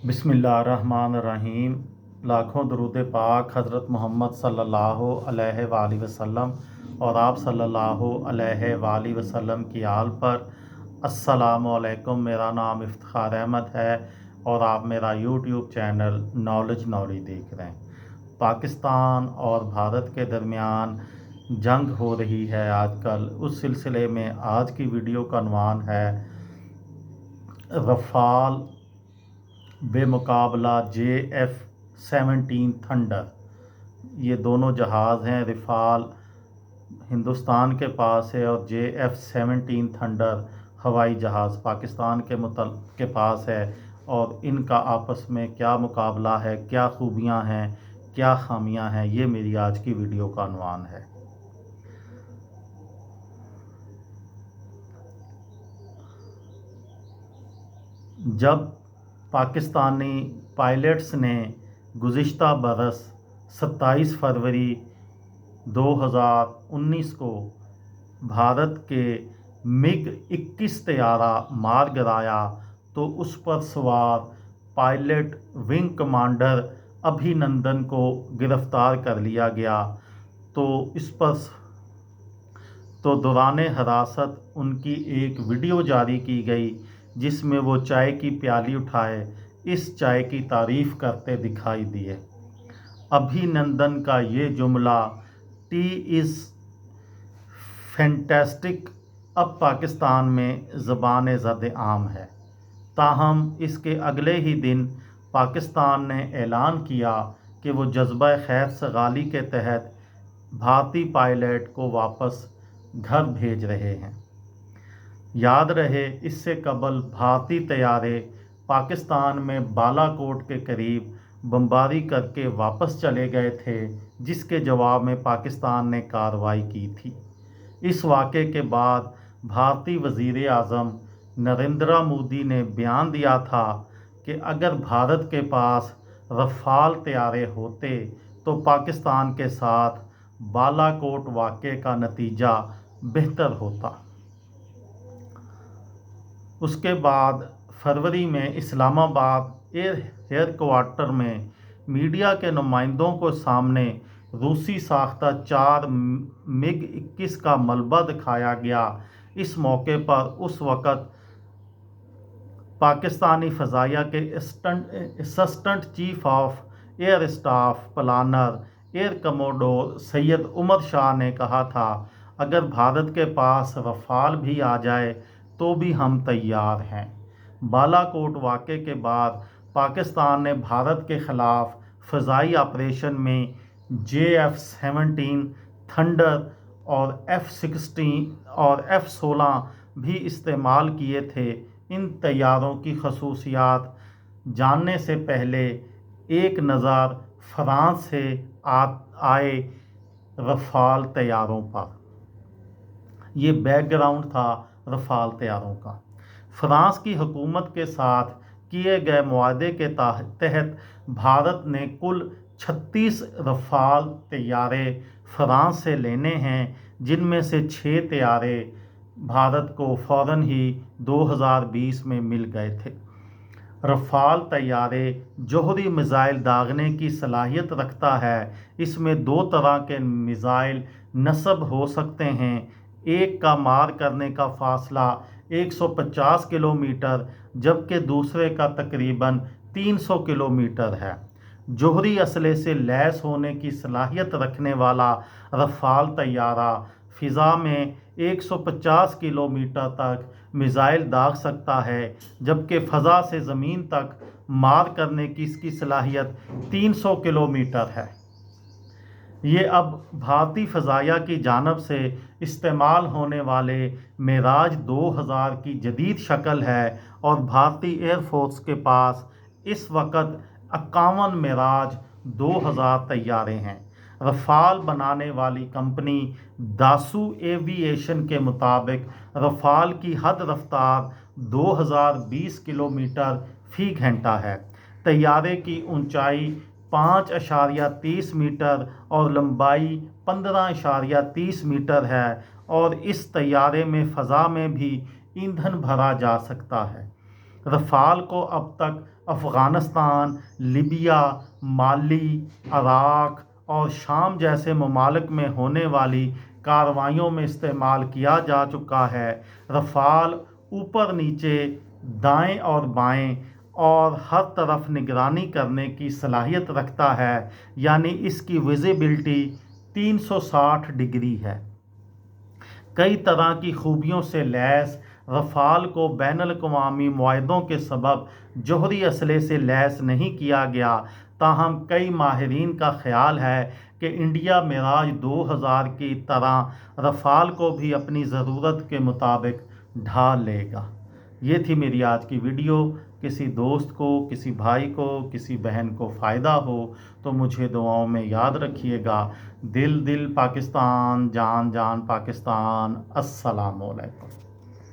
बिस्मिल्लाहिर्रहमानिर्रहीम। लाखों दरूद पाक हज़रत मोहम्मद सल्लल्लाहु अलैहि वसल्लम और आप सल्लल्लाहु अलैहि वसल्लम की आल पर। अस्सलामु अलैकुम। मेरा नाम इफ्तिखार अहमद है और आप मेरा यूट्यूब चैनल नॉलेज नौरी देख रहे हैं। पाकिस्तान और भारत के दरमियान जंग हो रही है आजकल। उस सिलसिले में आज की वीडियो का उन्वान है रफ़ाल बेमुकाबला JF-17 थंडर। ये दोनों जहाज़ हैं। रफ़ाल हिंदुस्तान के पास है और JF-17 थंडर हवाई जहाज़ पाकिस्तान के पास है। और इनका आपस में क्या मुकाबला है, क्या खूबियां हैं, क्या खामियां हैं, ये मेरी आज की वीडियो का उन्वान है। जब पाकिस्तानी पायलट्स ने गुज़िश्ता बरस 27 फरवरी 2019 को भारत के MiG-21 तैयारा मार गिराया तो उस पर सवार पायलट विंग कमांडर अभिनंदन को गिरफ्तार कर लिया गया। तो दौरान हिरासत उनकी एक वीडियो जारी की गई जिसमें वो चाय की प्याली उठाए इस चाय की तारीफ़ करते दिखाई दिए। अभिनंदन का ये जुमला टी इज़ फैंटास्टिक अब पाकिस्तान में ज़बान ज़द आम है। ताहम इसके अगले ही दिन पाकिस्तान ने ऐलान किया कि वो जज्बा खैर सगाली के तहत भारतीय पायलट को वापस घर भेज रहे हैं। याद रहे, इससे कबल भारतीय तैयारे पाकिस्तान में बालाकोट के करीब बमबारी करके वापस चले गए थे, जिसके जवाब में पाकिस्तान ने कार्रवाई की थी। इस वाक़े के बाद भारतीय वज़ीर आज़म नरेंद्र मोदी ने बयान दिया था कि अगर भारत के पास रफ़ाल तैयारे होते तो पाकिस्तान के साथ बालाकोट वाक़े का नतीजा बेहतर होता। उसके बाद फरवरी में इस्लामाबाद एयरक्वार्टर में मीडिया के नुमाइंदों को सामने रूसी साख्ता 4 MiG-21 का मलबा दिखाया गया। इस मौके पर उस वक़्त पाकिस्तानी फ़ज़ाइया के assistant chief of air staff planner air commodore Syed Umar Shah ने कहा था, अगर भारत के पास रफ़ाल भी आ जाए तो भी हम तैयार हैं। बालाकोट वाक़े के बाद पाकिस्तान ने भारत के ख़िलाफ़ फ़ज़ाई ऑपरेशन में JF-17 थंडर और F-16 और F-16 भी इस्तेमाल किए थे। इन तैयारों की खसूसियात जानने से पहले एक नज़र फ्रांस से आए रफ़ाल तैयारों पर। ये बैकग्राउंड था रफ़ाल तैयारों का। फ्रांस की हुकूमत के साथ किए गए मुआहदे के तहत भारत ने कुल 36 रफ़ाल तैयारे फ्रांस से लेने हैं, जिनमें से 6 तैयारे भारत को फ़ौरन ही 2020 में मिल गए थे। रफ़ाल तैयारे जोहरी मिज़ाइल दागने की सलाहियत रखता है। इसमें 2 तरह के मिज़ाइल नस्ब हो सकते हैं। एक का मार करने का फासला 150 किलोमीटर जबकि दूसरे का तकरीबन 300 किलोमीटर है। जोहरी असले से लैस होने की सलाहियत रखने वाला रफ़ाल तैयारा फ़िज़ा में 150 किलोमीटर तक मिज़ाइल दाग सकता है, जबकि फ़ज़ा से ज़मीन तक मार करने की इसकी सलाहियत 300 किलोमीटर है। ये अब भारतीय फ़ज़ाइया की जानब से इस्तेमाल होने वाले मेराज 2000 की जदीद शक्ल है और भारतीय एयरफोर्स के पास इस वक्त 51 मेराज 2000 तैयारे हैं। रफ़ाल बनाने वाली कंपनी दासू एविएशन के मुताबिक रफ़ाल की हद रफ्तार 2020 किलोमीटर फ़ी घंटा है। तैयारे की ऊंचाई 5.30 मीटर और लंबाई 15.30 मीटर है और इस तैयारे में फ़ज़ा में भी ईंधन भरा जा सकता है। رفال کو اب تک افغانستان، لیبیا، مالی، عراق اور شام جیسے ممالک میں ہونے والی کارروائیوں میں استعمال کیا جا چکا ہے۔ رفال اوپر نیچے، دائیں اور بائیں اور ہر طرف نگرانی کرنے کی صلاحیت رکھتا ہے، یعنی اس کی ویزیبلٹی 360 ڈگری ہے۔ کئی طرح کی خوبیوں سے لیس رفال کو بین الاقوامی معاہدوں کے سبب جوہری اسلحے سے لیس نہیں کیا گیا، تاہم کئی ماہرین کا خیال ہے کہ انڈیا میراج 2000 کی طرح رفال کو بھی اپنی ضرورت کے مطابق ڈھال لے گا۔ یہ تھی میری آج کی ویڈیو۔ کسی دوست کو، کسی بھائی کو، کسی بہن کو فائدہ ہو تو مجھے دعاؤں میں یاد رکھیے گا۔ دل دل پاکستان، جان جان پاکستان۔ السلام علیکم۔